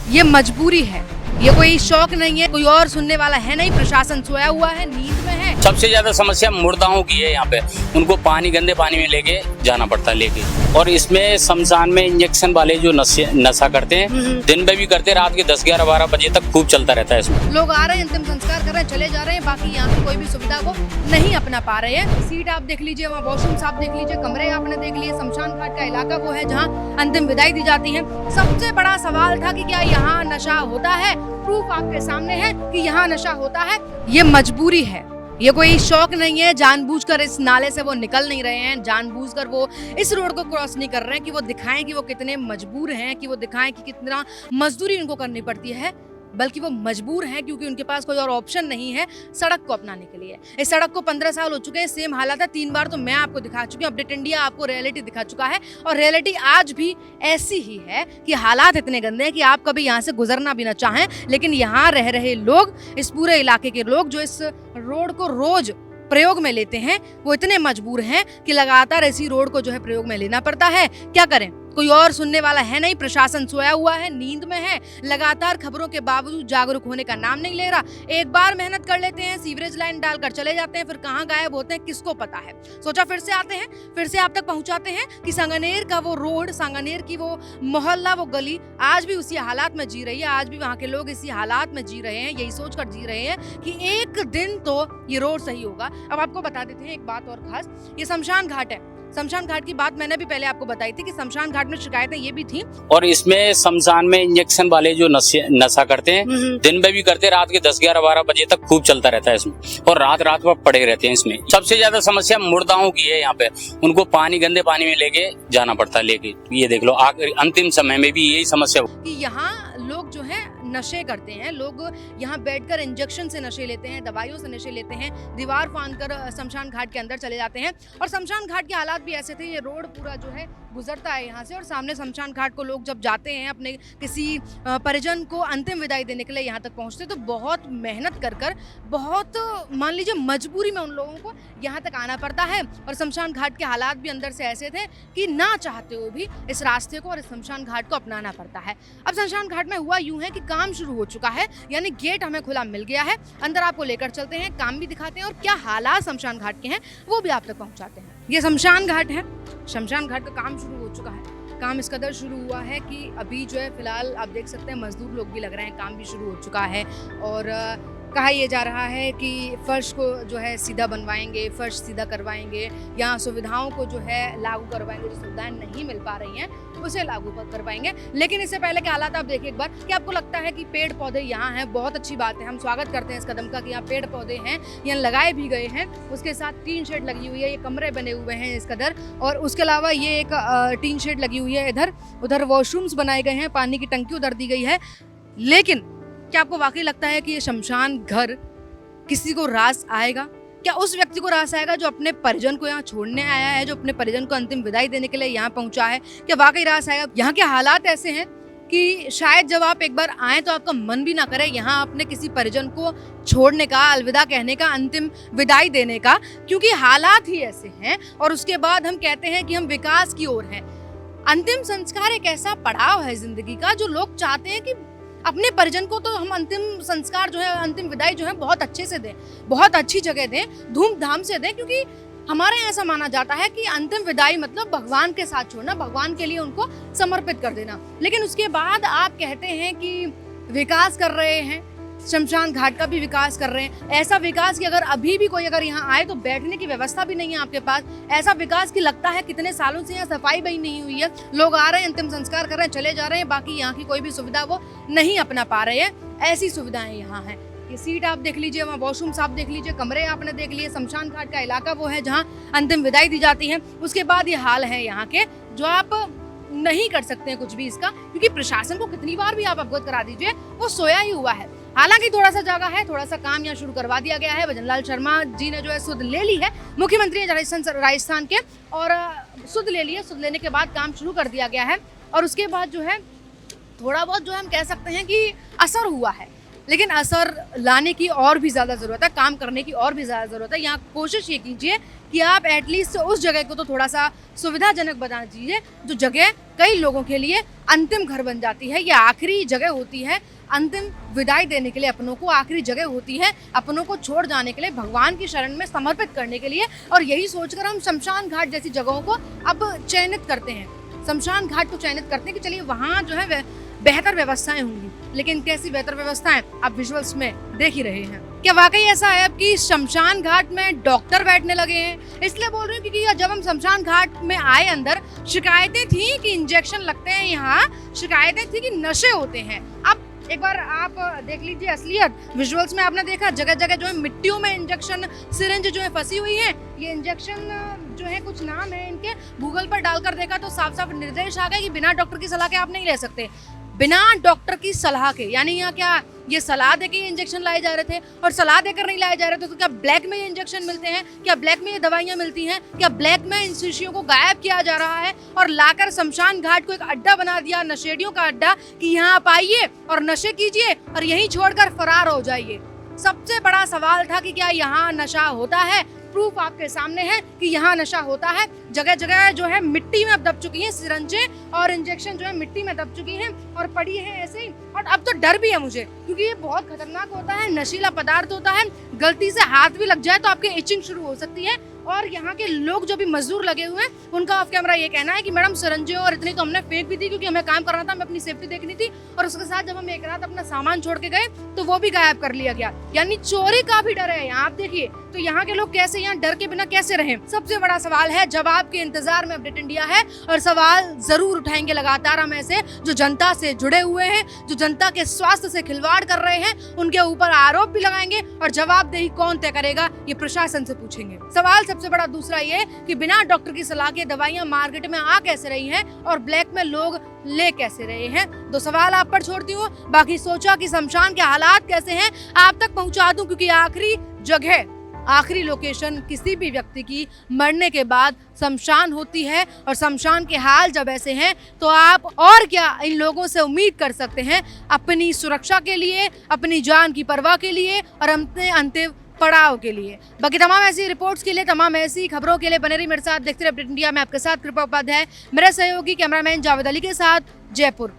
ये मजबूरी है, ये कोई शौक नहीं है, कोई और सुनने वाला है नहीं। प्रशासन सोया हुआ है, नींद में है। सबसे ज्यादा समस्या मुर्दाओं की है यहाँ पे। उनको पानी, गंदे पानी में लेके जाना पड़ता है लेके। और इसमें शमशान में इंजेक्शन वाले जो नशा करते हैं, दिन में भी करते हैं, रात के 10, 11, 12 बजे तक खूब चलता रहता है इसमें। लोग आ रहे हैं, अंतिम संस्कार कर रहे हैं, चले जा रहे हैं, बाकी यहाँ की कोई भी सुविधा को नहीं अपना पा रहे हैं। सीट आप देख लीजिए, वहाँ वॉशरूम आप देख लीजिए, कमरे आपने देख लिए। शमशान घाट का इलाका वो है जहाँ अंतिम विदाई दी जाती है। सबसे बड़ा सवाल था कि क्या यहाँ नशा होता है। प्रूफ आपके सामने है कि यहाँ नशा होता है। ये मजबूरी है, ये कोई शौक नहीं है। जानबूझकर इस नाले से वो निकल नहीं रहे हैं, जानबूझकर वो इस रोड को क्रॉस नहीं कर रहे हैं कि वो दिखाएं कि वो कितने मजबूर हैं, कि वो दिखाएं कि कितना मजदूरी उनको करनी पड़ती है। बल्कि वो मजबूर हैं क्योंकि उनके पास कोई और ऑप्शन नहीं है सड़क को अपनाने के लिए। इस सड़क को 15 साल हो चुके हैं, सेम हालत है। 3 बार तो मैं आपको दिखा चुकी हूँ, अपडेट इंडिया आपको रियलिटी दिखा चुका है। और रियलिटी आज भी ऐसी ही है कि हालात इतने गंदे हैं कि आप कभी यहाँ से गुजरना भी ना चाहें। लेकिन यहाँ रह रहे लोग, इस पूरे इलाके के लोग जो इस रोड को रोज प्रयोग में लेते हैं, वो इतने मजबूर हैं कि लगातार इसी रोड को जो है प्रयोग में लेना पड़ता है। क्या करें, कोई और सुनने वाला है नहीं। प्रशासन सोया हुआ है, नींद में है, लगातार खबरों के बावजूद जागरूक होने का नाम नहीं ले रहा। एक बार मेहनत कर लेते हैं, सीवरेज लाइन डालकर चले जाते हैं, फिर कहाँ गायब होते हैं किसको पता है। सोचा फिर से आते हैं, फिर से आप तक पहुंचाते हैं कि सांगानेर का वो रोड, सांगानेर की वो मोहल्ला, वो गली आज भी उसी हालात में जी रही है। आज भी वहाँ के लोग इसी हालात में जी रहे हैं, यही सोचकर जी रहे हैं कि एक दिन तो ये रोड सही होगा। अब आपको बता देते हैं एक बात और खास, ये शमशान घाट है। शमशान घाट की बात मैंने भी पहले आपको बताई थी कि शमशान घाट में शिकायतें ये भी थी। और इसमें शमशान में इंजेक्शन वाले जो नशा करते हैं, दिन में भी करते हैं, रात के 10, 11, 12 बजे तक खूब चलता रहता है इसमें। और रात रात भर पड़े रहते हैं इसमें। सबसे ज्यादा समस्या मुर्दाओं की है यहाँ पे। उनको पानी, गंदे पानी में लेके जाना पड़ता है लेके। ये देख लो, आखिर अंतिम समय में भी यही समस्या कि यहाँ लोग जो है नशे करते हैं। लोग यहाँ बैठकर इंजेक्शन से नशे लेते हैं, दवाइयों से नशे लेते हैं, दीवार फांदकर शमशान घाट के अंदर चले जाते हैं। और शमशान घाट के हालात भी ऐसे थे, ये रोड पूरा जो है गुजरता है यहाँ से, और सामने शमशान घाट को लोग जब जाते हैं अपने किसी परिजन को अंतिम विदाई देने के लिए यहाँ तक पहुँचते, तो बहुत मेहनत कर बहुत मान लीजिए मजबूरी में उन लोगों को यहाँ तक आना पड़ता है। और शमशान घाट के हालात भी अंदर से ऐसे थे कि ना चाहते हुए भी इस रास्ते को और इस शमशान घाट को अपनाना पड़ता है। अब शमशान घाट में हुआ यूं है कि काम शुरू हो चुका है, यानी गेट हमें खुला मिल गया है। अंदर आपको लेकर चलते हैं, काम भी दिखाते हैं और क्या हालात शमशान घाट के हैं वो भी आप तक पहुंचाते हैं। ये शमशान घाट है, शमशान घाट का काम शुरू हो चुका है। काम इस कदर शुरू हुआ है कि अभी जो है फिलहाल आप देख सकते हैं मजदूर लोग भी लग रहे हैं, काम भी शुरू हो चुका है। और कहा यह जा रहा है कि फर्श को जो है सीधा बनवाएंगे, फर्श सीधा करवाएंगे, यहाँ सुविधाओं को जो है लागू करवाएंगे। जो सुविधाएं नहीं मिल पा रही हैं उसे लागू करवाएंगे। लेकिन इससे पहले के हालात आप देखिए एक बार, कि आपको लगता है कि पेड़ पौधे यहाँ हैं, बहुत अच्छी बात है, हम स्वागत करते हैं इस कदम का कि यहाँ पेड़ पौधे हैं, यहाँ लगाए भी गए हैं। उसके साथ टीन शेड लगी हुई है, ये कमरे बने हुए हैं इस कदर। और उसके अलावा ये एक टीन शेड लगी हुई है इधर, उधर वॉशरूम्स बनाए गए हैं, पानी की टंकी उधर दी गई है। लेकिन क्या आपको वाकई लगता है कि ये शमशान घर किसी को रास आएगा? क्या उस व्यक्ति को रास आएगा जो अपने परिजन को यहाँ छोड़ने आया है, जो अपने परिजन को अंतिम विदाई देने के लिए यहाँ पहुंचा है? क्या वाकई रास आएगा? यहाँ के हालात ऐसे हैं कि शायद जब आप एक बार आए तो आपका मन भी ना करे यहाँ अपने किसी परिजन को छोड़ने का, अलविदा कहने का, अंतिम विदाई देने का, क्योंकि हालात ही ऐसे हैं। और उसके बाद हम कहते हैं कि हम विकास की ओर हैं। अंतिम संस्कार एक ऐसा पड़ाव है जिंदगी का जो लोग चाहते हैं कि अपने परिजन को तो हम अंतिम संस्कार जो है, अंतिम विदाई जो है बहुत अच्छे से दें, बहुत अच्छी जगह दें, धूमधाम से दें। क्योंकि हमारे यहाँ ऐसा माना जाता है कि अंतिम विदाई मतलब भगवान के साथ छोड़ना, भगवान के लिए उनको समर्पित कर देना। लेकिन उसके बाद आप कहते हैं कि विकास कर रहे हैं, शमशान घाट का भी विकास कर रहे हैं। ऐसा विकास कि अगर अभी भी कोई अगर यहाँ आए तो बैठने की व्यवस्था भी नहीं है आपके पास। ऐसा विकास कि लगता है कितने सालों से यहाँ सफाई भी नहीं हुई है, लोग आ रहे हैं, अंतिम संस्कार कर रहे हैं, चले जा रहे हैं, बाकी यहाँ की कोई भी सुविधा वो नहीं अपना पा रहे हैं। ऐसी सुविधाएं यहाँ हैं। ये सीट आप देख लीजिए, वहाँ वॉशरूम आप देख लीजिए, कमरे आपने देख लिए। शमशान घाट का इलाका वो है जहाँ अंतिम विदाई दी जाती है। उसके बाद ये हाल है यहाँ के जो आप नहीं कर सकते हैं कुछ भी इसका, क्योंकि प्रशासन को कितनी बार भी आप अवगत करा दीजिए, वो सोया ही हुआ है। हालांकि थोड़ा सा जगह है, थोड़ा सा काम यहाँ शुरू करवा दिया गया है। भजनलाल शर्मा जी ने जो है सुध ले ली है, मुख्यमंत्री राजस्थान के, और सुध ले ली है। सुध लेने के बाद काम शुरू कर दिया गया है। और उसके बाद जो है थोड़ा बहुत जो है हम कह सकते हैं कि असर हुआ है। लेकिन असर लाने की और भी ज़्यादा ज़रूरत है, काम करने की और भी ज़्यादा ज़रूरत है। यहाँ कोशिश ये कीजिए कि आप एटलीस्ट उस जगह को तो थोड़ा सा सुविधाजनक बना दीजिए, जो जगह कई लोगों के लिए अंतिम घर बन जाती है, या आखिरी जगह होती है, अंतिम विदाई देने के लिए अपनों को, आखिरी जगह होती है अपनों को छोड़ जाने के लिए, भगवान की शरण में समर्पित करने के लिए। और यही सोचकर हम शमशान घाट जैसी जगहों को अब चयनित करते हैं, शमशान घाट को चयनित करते हैं कि चलिए वहाँ जो है बेहतर व्यवस्थाएं होंगी। लेकिन कैसी बेहतर व्यवस्थाएं आप विजुअल्स में देख ही रहे हैं। क्या वाकई ऐसा है अब कि शमशान घाट में डॉक्टर बैठने लगे हैं? इसलिए बोल रही हूँ क्योंकि जब हम शमशान घाट में आए अंदर, शिकायतें थी कि इंजेक्शन लगते हैं, यहाँ शिकायतें थी कि नशे होते हैं। अब एक बार आप देख लीजिए असलियत, विजुअल्स में आपने देखा जगह जगह जो है मिट्टियों में इंजेक्शन सिरिंज जो है फंसी हुई है। ये इंजेक्शन जो है कुछ नाम है इनके, गूगल पर डालकर देखा तो साफ साफ निर्देश आ गए कि बिना डॉक्टर की सलाह के आप नहीं ले सकते, बिना डॉक्टर की सलाह के। यानी यहाँ क्या ये सलाह देके इंजेक्शन लाए जा रहे थे, और सलाह देकर नहीं लाए जा रहे थे तो क्या ब्लैक में ये इंजेक्शन मिलते हैं? क्या ब्लैक में ये दवाइयाँ मिलती हैं? क्या ब्लैक में इन शीशियों को गायब किया जा रहा है और लाकर शमशान घाट को एक अड्डा बना दिया, नशेड़ियों का अड्डा, कि यहाँ आप आइए और नशे कीजिए और यहीं छोड़कर फरार हो जाइए? सबसे बड़ा सवाल था कि क्या यहाँ नशा होता है? प्रूफ आपके सामने है कि यहाँ नशा होता है। जगह जगह जो है मिट्टी में अब दब चुकी हैं सिरंजें और इंजेक्शन जो है मिट्टी में दब चुकी हैं और पड़ी है ऐसे ही। और अब तो डर भी है मुझे, क्योंकि ये बहुत खतरनाक होता है, नशीला पदार्थ होता है, गलती से हाथ भी लग जाए तो आपके इचिंग शुरू हो सकती है। और यहाँ के लोग जो भी मजदूर लगे हुए हैं उनका ऑफ कैमरा ये कहना है कि मैडम सिरंजें और इतनी तो हमने फेंक भी थी, क्योंकि हमें काम करना था, हमें अपनी सेफ्टी देखनी थी, और उसके साथ जब हम एक रात अपना सामान छोड़ के गए तो वो भी गायब कर लिया गया। यानी चोरी का भी डर है यहाँ। आप देखिए तो यहाँ के लोग कैसे यहाँ डर के बिना कैसे रहे? सबसे बड़ा सवाल है, जवाब के इंतजार में अपडेट इंडिया है और सवाल जरूर उठाएंगे लगातार हम ऐसे, जो जनता से जुड़े हुए हैं, जो जनता के स्वास्थ्य से खिलवाड़ कर रहे हैं, उनके ऊपर आरोप भी लगाएंगे और जवाबदेही कौन तय करेगा ये प्रशासन से पूछेंगे। सवाल सबसे बड़ा दूसरा ये कि बिना डॉक्टर की सलाह के दवाइयां मार्केट में आ कैसे रही हैं और ब्लैक में लोग ले कैसे रहे हैं? दो सवाल आप पर छोड़ती हूँ, बाकी सोचा कि शमशान के हालात कैसे हैं आप तक पहुंचा दूं, क्योंकि आखिरी जगह, आखिरी लोकेशन किसी भी व्यक्ति की मरने के बाद शमशान होती है। और शमशान के हाल जब ऐसे हैं तो आप और क्या इन लोगों से उम्मीद कर सकते हैं अपनी सुरक्षा के लिए, अपनी जान की परवाह के लिए और अपने अंतिम पड़ाव के लिए। बाकी तमाम ऐसी रिपोर्ट्स के लिए, तमाम ऐसी खबरों के लिए बने रहिए मेरे साथ, देखते रहिए अपडेट इंडिया। मैं आपके साथ कृपा उपाध्याय, मेरे सहयोगी कैमरामैन जावेद अली के साथ, जयपुर।